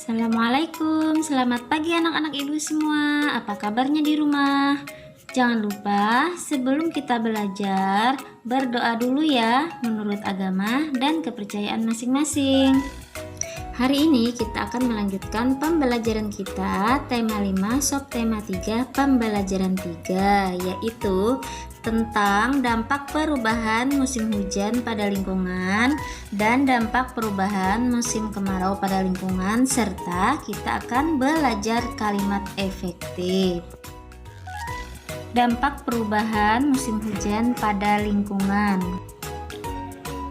Assalamualaikum, selamat pagi anak-anak ibu semua. Apa kabarnya di rumah? Jangan lupa sebelum kita belajar berdoa dulu ya menurut agama dan kepercayaan masing-masing. Hari ini kita akan melanjutkan pembelajaran kita tema 5 subtema 3 pembelajaran 3, yaitu tentang dampak perubahan musim hujan pada lingkungan dan dampak perubahan musim kemarau pada lingkungan, serta kita akan belajar kalimat efektif. Dampak perubahan musim hujan pada lingkungan.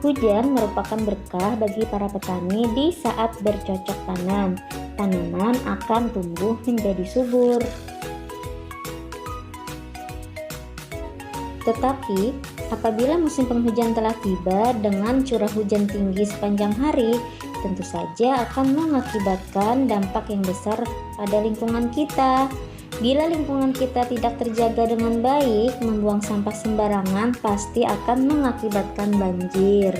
Hujan merupakan berkah bagi para petani di saat bercocok tanam. Tanaman akan tumbuh menjadi subur. Tetapi, apabila musim penghujan telah tiba dengan curah hujan tinggi sepanjang hari, tentu saja akan mengakibatkan dampak yang besar pada lingkungan kita. Bila lingkungan kita tidak terjaga dengan baik, membuang sampah sembarangan pasti akan mengakibatkan banjir.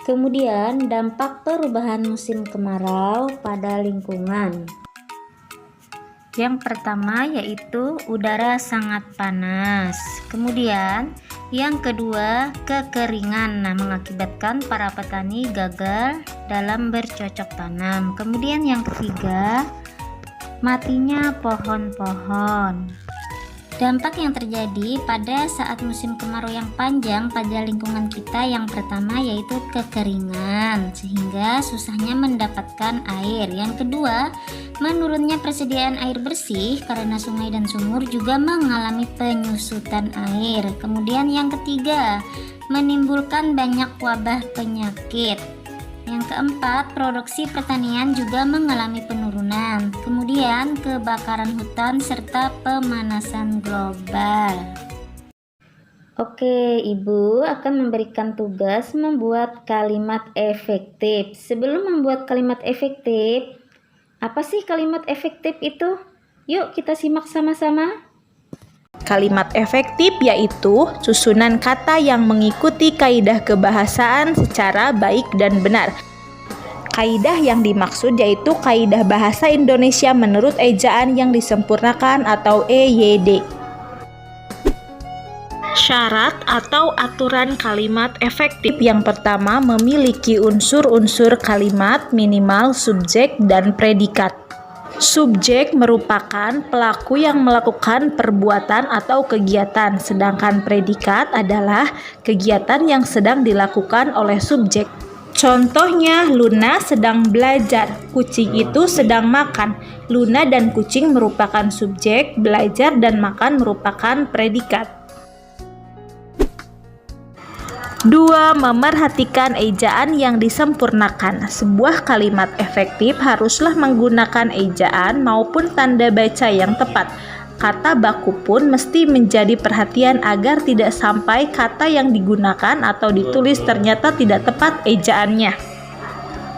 Kemudian, dampak perubahan musim kemarau pada lingkungan. Yang pertama yaitu udara sangat panas. Kemudian, yang kedua kekeringan, mengakibatkan para petani gagal dalam bercocok tanam. Kemudian yang ketiga, matinya pohon-pohon. Dampak yang terjadi pada saat musim kemarau yang panjang pada lingkungan kita, yang pertama yaitu kekeringan, sehingga susahnya mendapatkan air. Yang kedua, menurunnya persediaan air bersih karena sungai dan sumur juga mengalami penyusutan air. Kemudian yang ketiga, menimbulkan banyak wabah penyakit. Yang keempat, produksi pertanian juga mengalami penurunan. Kemudian, kebakaran hutan serta pemanasan global. Oke, Ibu akan memberikan tugas membuat kalimat efektif. Sebelum membuat kalimat efektif, apa sih kalimat efektif itu? Yuk kita simak sama-sama. Kalimat efektif yaitu susunan kata yang mengikuti kaidah kebahasaan secara baik dan benar. Kaidah yang dimaksud yaitu kaidah bahasa Indonesia menurut ejaan yang disempurnakan atau EYD. Syarat atau aturan kalimat efektif yang pertama memiliki unsur-unsur kalimat minimal subjek dan predikat. Subjek merupakan pelaku yang melakukan perbuatan atau kegiatan, sedangkan predikat adalah kegiatan yang sedang dilakukan oleh subjek. Contohnya, Luna sedang belajar, kucing itu sedang makan. Luna dan kucing merupakan subjek, belajar dan makan merupakan predikat. 2. Memerhatikan ejaan yang disempurnakan. Sebuah kalimat efektif haruslah menggunakan ejaan maupun tanda baca yang tepat. Kata baku pun mesti menjadi perhatian agar tidak sampai kata yang digunakan atau ditulis ternyata tidak tepat ejaannya.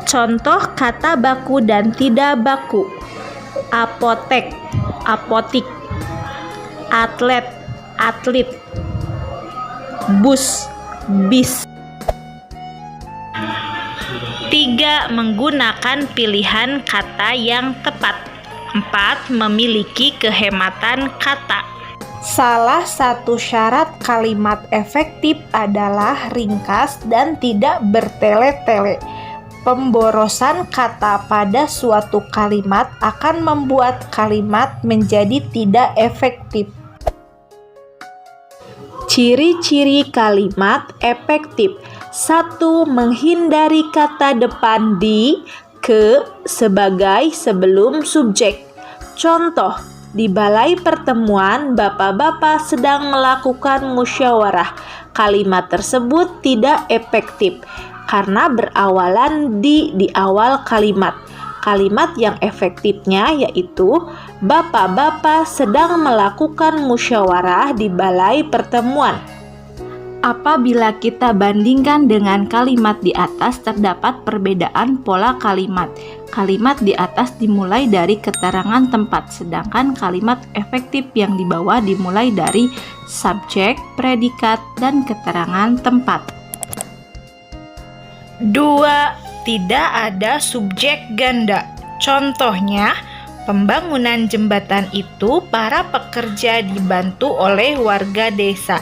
Contoh kata baku dan tidak baku: apotek, apotik; atlet, atlit; bus, bis. 3. Menggunakan pilihan kata yang tepat. 4. Memiliki kehematan kata. Salah satu syarat kalimat efektif adalah ringkas dan tidak bertele-tele. Pemborosan kata pada suatu kalimat akan membuat kalimat menjadi tidak efektif. Ciri-ciri kalimat efektif. 1. Menghindari kata depan di, ke, sebagai, sebelum subjek. Contoh, di balai pertemuan bapak-bapak sedang melakukan musyawarah. Kalimat tersebut tidak efektif karena berawalan di awal kalimat. Kalimat yang efektifnya yaitu bapak-bapak sedang melakukan musyawarah di balai pertemuan. Apabila kita bandingkan dengan kalimat di atas, terdapat perbedaan pola kalimat. Kalimat di atas dimulai dari keterangan tempat, sedangkan kalimat efektif yang di bawah dimulai dari subjek, predikat, dan keterangan tempat. 2. tidak ada subjek ganda. Contohnya, pembangunan jembatan itu para pekerja dibantu oleh warga desa.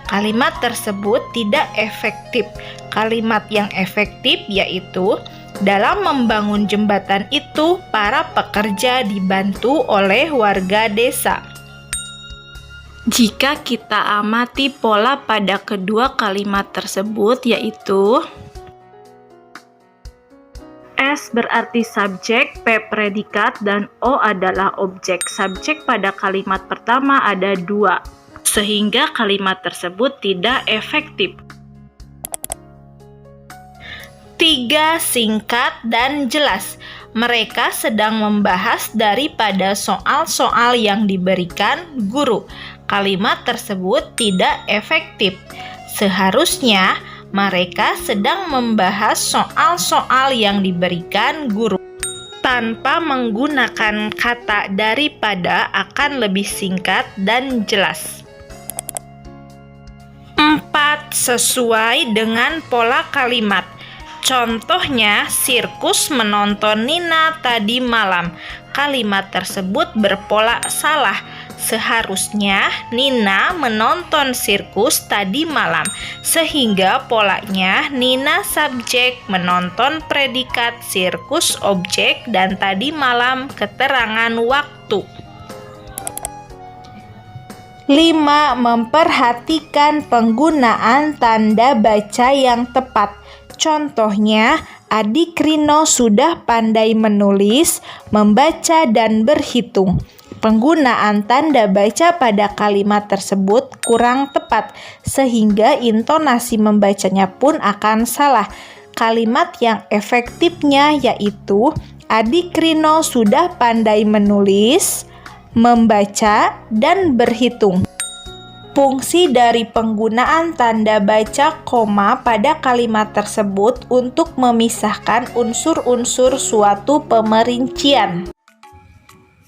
Kalimat tersebut tidak efektif. Kalimat yang efektif yaitu dalam membangun jembatan itu para pekerja dibantu oleh warga desa. Jika kita amati pola pada kedua kalimat tersebut yaitu S berarti subjek, P predikat, dan O adalah objek. Subjek pada kalimat pertama ada 2, sehingga kalimat tersebut tidak efektif. 3. Singkat dan jelas. Mereka sedang membahas daripada soal-soal yang diberikan guru. Kalimat tersebut tidak efektif. Seharusnya mereka sedang membahas soal-soal yang diberikan guru. Tanpa menggunakan kata daripada akan lebih singkat dan jelas. 4. Sesuai dengan pola kalimat. Contohnya, sirkus menonton Nina tadi malam. Kalimat tersebut berpola salah. Seharusnya Nina menonton sirkus tadi malam, sehingga polanya Nina subjek, menonton predikat, sirkus objek, dan tadi malam keterangan waktu. 5. Memperhatikan penggunaan tanda baca yang tepat. Contohnya, adik Rino sudah pandai menulis, membaca, dan berhitung. Penggunaan tanda baca pada kalimat tersebut kurang tepat, sehingga intonasi membacanya pun akan salah. Kalimat yang efektifnya yaitu, adik Rino sudah pandai menulis, membaca, dan berhitung. Fungsi dari penggunaan tanda baca koma pada kalimat tersebut untuk memisahkan unsur-unsur suatu pemerincian.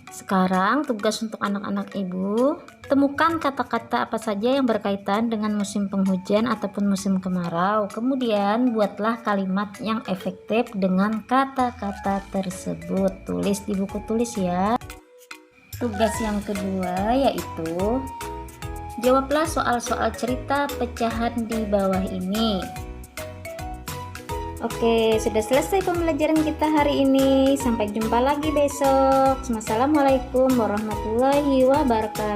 Sekarang tugas untuk anak-anak ibu, temukan kata-kata apa saja yang berkaitan dengan musim penghujan ataupun musim kemarau. Kemudian buatlah kalimat yang efektif dengan kata-kata tersebut. Tulis di buku tulis ya. Tugas yang kedua yaitu jawablah soal-soal cerita pecahan di bawah ini. Oke, sudah selesai pembelajaran kita hari ini. Sampai jumpa lagi besok. Wassalamualaikum warahmatullahi wabarakatuh.